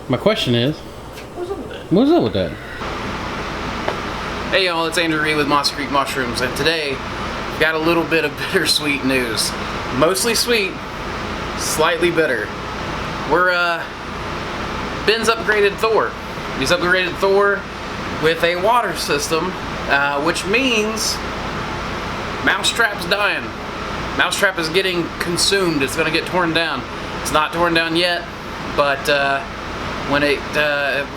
My question is, What's up with that? what's up with that? Hey y'all, it's Andrew Reed with Mossy Creek Mushrooms, and today we've got a little bit of bittersweet news. Mostly sweet, slightly bitter. Ben's upgraded Thor. He's upgraded Thor with a water system, which means Mousetrap's dying. Mousetrap is getting consumed. It's going to get torn down. It's not torn down yet, but when it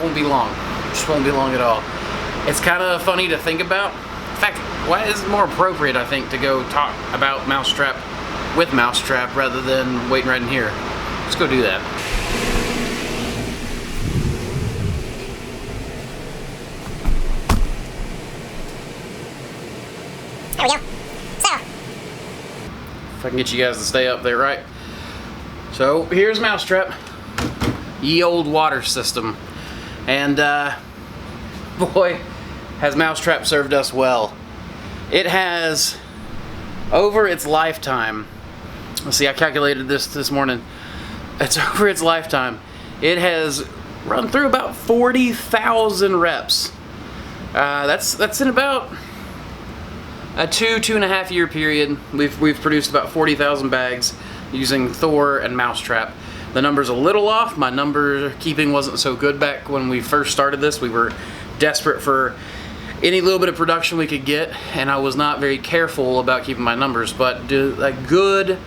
won't be long. It just won't be long at all. It's kind of funny to think about. In fact, why is it more appropriate, I think, to go talk about Mousetrap with Mousetrap rather than waiting right in here. Let's go do that. There we go. So, If I can get you guys to stay up there, right? So here's Mousetrap, ye old water system, and boy, has Mousetrap served us well. It has, over its lifetime, let's see, I calculated this morning. It's over its lifetime. It has run through about 40,000 reps. That's in about a 2.5 year period. We've produced about 40,000 bags using Thor and Mousetrap. The number's a little off. My number keeping wasn't so good back when we first started this. We were desperate for any little bit of production we could get, and I was not very careful about keeping my numbers, but a good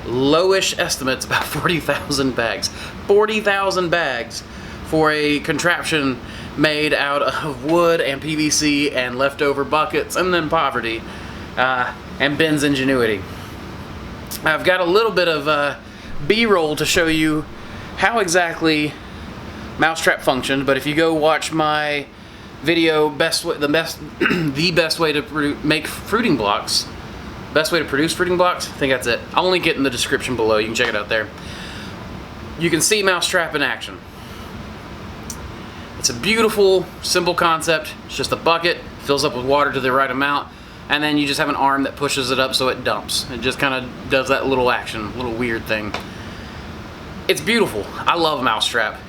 lowish estimate's about 40,000 bags. 40,000 bags for a contraption made out of wood and PVC and leftover buckets and then poverty and Ben's ingenuity. I've got a little bit of B-roll to show you how exactly Mousetrap functioned, but if you go watch my video, the best way to make fruiting blocks, best way to produce fruiting blocks, I think that's it. I'll link it in the description below. You can check it out there. You can see Mousetrap in action. It's a beautiful, simple concept. It's just a bucket, fills up with water to the right amount, and then you just have an arm that pushes it up so it dumps. It just kind of does that little action, little weird thing. It's beautiful. I love Mousetrap.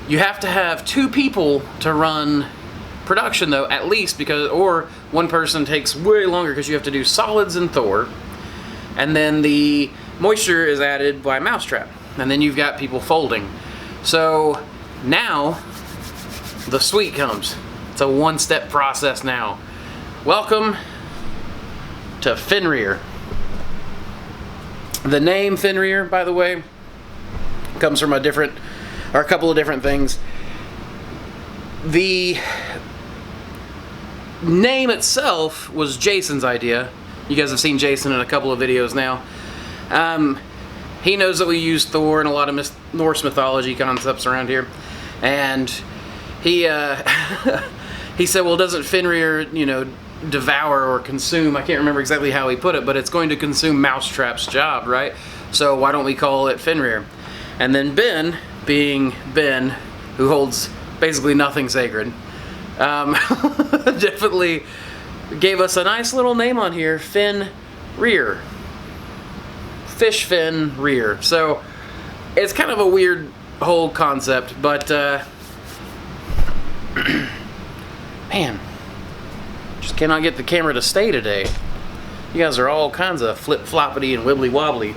You have to have 2 people to run production though, at least, because, or one person takes way longer because you have to do solids in Thor, and then the moisture is added by Mousetrap, and then you've got people folding. So now the sweet comes. It's a one-step process now. Welcome to Fenrir. The name Fenrir, by the way, comes from a couple of different things. The name itself was Jason's idea. You guys have seen Jason in a couple of videos now. He knows that we use Thor and a lot of Norse mythology concepts around here, and he he said, well, doesn't Fenrir, devour or consume? I can't remember exactly how he put it, but it's going to consume Mousetrap's job, right? So why don't we call it Fenrir? And then Ben, being Ben, who holds basically nothing sacred, definitely gave us a nice little name on here, Fenrir. Fish fin rear. So it's kind of a weird whole concept, but man, just cannot get the camera to stay today. You guys are all kinds of flip-floppity and wibbly-wobbly.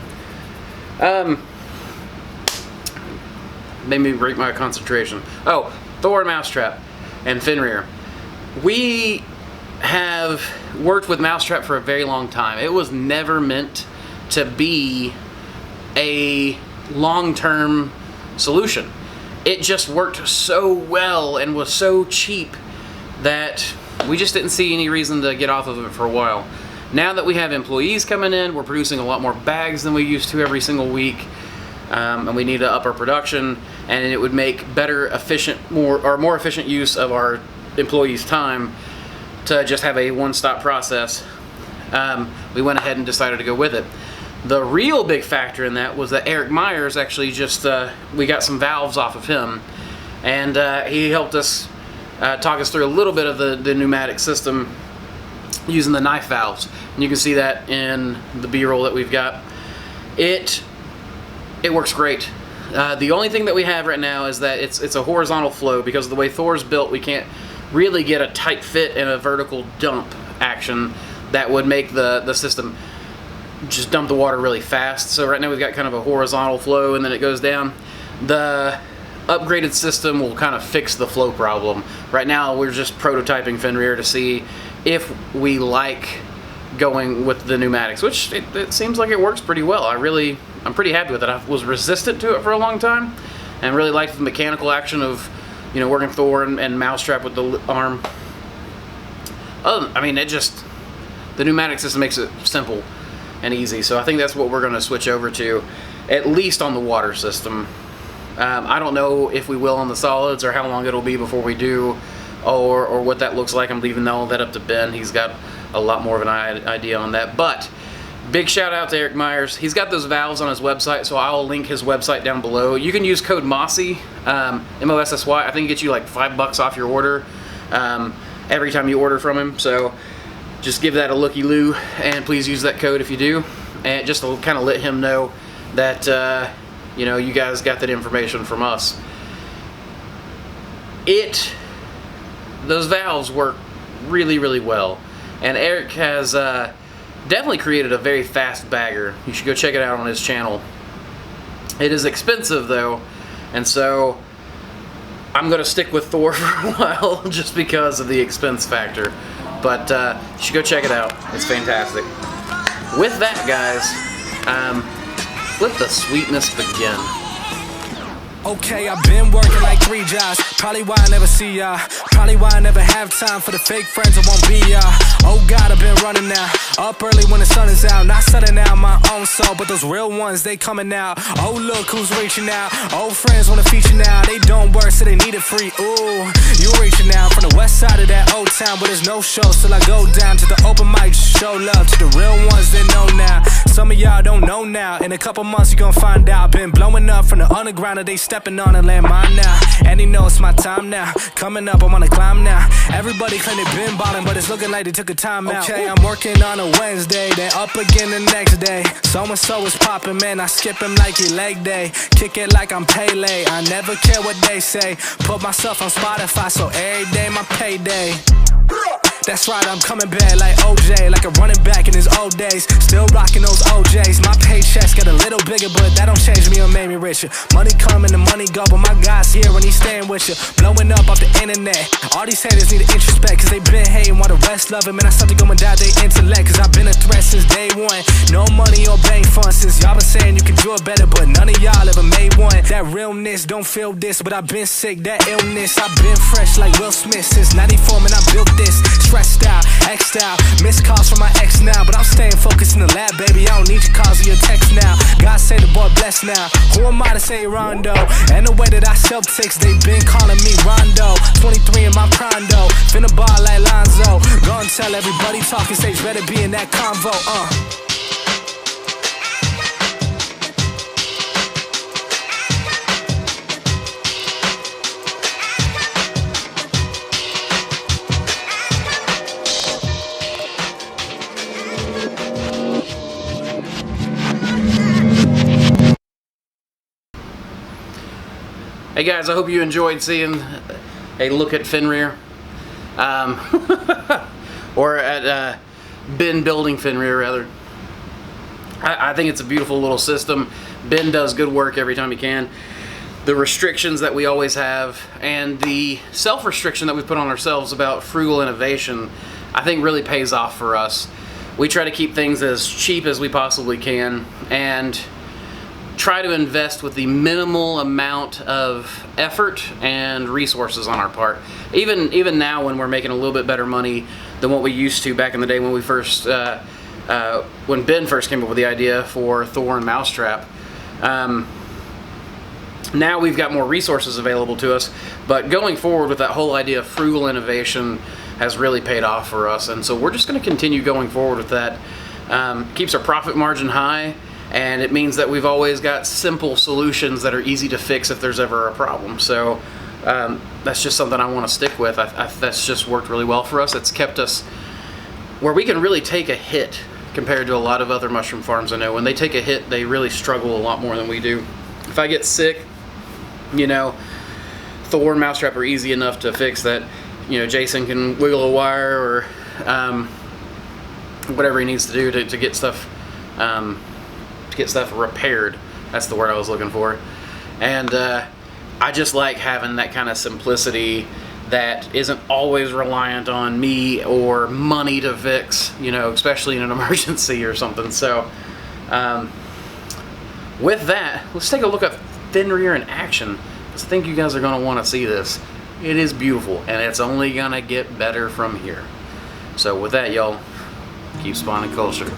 Made me break my concentration. Oh, Thor and Mousetrap and Fenrir. We have worked with Mousetrap for a very long time. It was never meant to be a long-term solution. It just worked so well and was so cheap that we just didn't see any reason to get off of it for a while. Now that we have employees coming in, we're producing a lot more bags than we used to every single week, and we need to up our production, and it would make more efficient use of our employees' time to just have a one-stop process. We went ahead and decided to go with it. The real big factor in that was that Eric Myers actually we got some valves off of him, and he helped us talk us through a little bit of the pneumatic system using the knife valves. And you can see that in the B-roll that we've got. It works great. The only thing that we have right now is that it's a horizontal flow because of the way Thor's built. We can't really get a tight fit and a vertical dump action that would make the system just dump the water really fast. So right now we've got kind of a horizontal flow and then it goes down. The upgraded system will kind of fix the flow problem. Right now we're just prototyping Fenrir to see if we like going with the pneumatics, which it seems like it works pretty well. I'm pretty happy with it. I was resistant to it for a long time and really liked the mechanical action of, you know, working Thor and Mousetrap with the arm. I mean, the pneumatic system makes it simple and easy, so I think that's what we're going to switch over to, at least on the water system. I don't know if we will on the solids or how long it'll be before we do, or what that looks like. I'm leaving all that up to Ben. He's got a lot more of an idea on that. But big shout out to Eric Myers. He's got those valves on his website, so I'll link his website down below. You can use code Mossy, M-O-S-S-Y. I think it gets you like $5 off your order every time you order from him. So just give that a looky-loo, and please use that code if you do. And just to kind of let him know that you know, you guys got that information from us. Those valves work really, really well. And Eric has definitely created a very fast bagger. You should go check it out on his channel. It is expensive though, and so I'm going to stick with Thor for a while just because of the expense factor. But you should go check it out. It's fantastic. With that, guys, let the sweetness begin. Okay, I've been working like 3 jobs. Probably why I never see ya. Probably why I never have time for the fake friends that won't be ya. Oh God, I've been running now. Up early when the sun is out. Not setting out my own soul, but those real ones, they coming out. Oh look who's reaching out. Old friends wanna feature now. They don't work, so they need it free. Ooh, you reaching out from the west side of that old town, but there's no shows till I go down to the open mic. Show love to the real ones that know now. Some of y'all don't know now. In a couple months you gon' find out. Been blowing up from the underground and they stepping on a landmine now. And they know it's my time now. Coming up, I'm on a climb now. Everybody claim they been ballin', but it's looking like they took a time out. Okay, I'm working on a Wednesday, then up again the next day. So-and-so is popping, man, I skip him like he leg day. Kick it like I'm Pele, I never care what they say. Put myself on Spotify, so every day my payday. That's right, I'm coming back like OJ, like a running back in his old days. Still rocking those OJs. My paychecks get a little bigger, but that don't change me or make me richer. Money come and the money go, but my God's here when he's staying with you. Blowing up off the internet. All these haters need to introspect, cause they been hating while the rest love him. And I start to go and doubt their intellect, cause I've been a threat since day one. No money or bank funds, since y'all been saying you can do it better, but none of y'all ever made one. That realness don't feel this, but I've been sick, that illness. I've been fresh like Will Smith since 94, man, I built this. Stressed out, X'd out, missed calls from my ex now, but I'm staying focused in the lab, baby. I don't need your calls or your text now. God say the boy blessed now. Who am I to say Rondo? And the way that I sell ticks, they been calling me Rondo. 23 in my prime though, finna ball like Lonzo. Go and tell everybody talking stage better be in that convo. Hey guys, I hope you enjoyed seeing a look at Fenrir, or at Ben building Fenrir rather. I think it's a beautiful little system. Ben does good work every time he can. The restrictions that we always have and the self-restriction that we put on ourselves about frugal innovation, I think really pays off for us. We try to keep things as cheap as we possibly can and try to invest with the minimal amount of effort and resources on our part. Even now when we're making a little bit better money than what we used to back in the day when we first, when Ben first came up with the idea for Thor and Mousetrap. Now we've got more resources available to us, but going forward with that whole idea of frugal innovation has really paid off for us, and so we're just going to continue going forward with that. Keeps our profit margin high, and it means that we've always got simple solutions that are easy to fix if there's ever a problem. So that's just something I want to stick with. That's just worked really well for us. It's kept us where we can really take a hit compared to a lot of other mushroom farms I know. When they take a hit, they really struggle a lot more than we do. if I get sick, you know, Thor and Mousetrap are easy enough to fix that. You know, Jason can wiggle a wire or whatever he needs to do to get stuff repaired. That's the word I was looking for. And I just like having that kind of simplicity that isn't always reliant on me or money to fix, you know, especially in an emergency or something. So with that, let's take a look at Fenrir in action, because I think you guys are going to want to see this. It is beautiful, and it's only going to get better from here. So with that, y'all, keep spawning culture.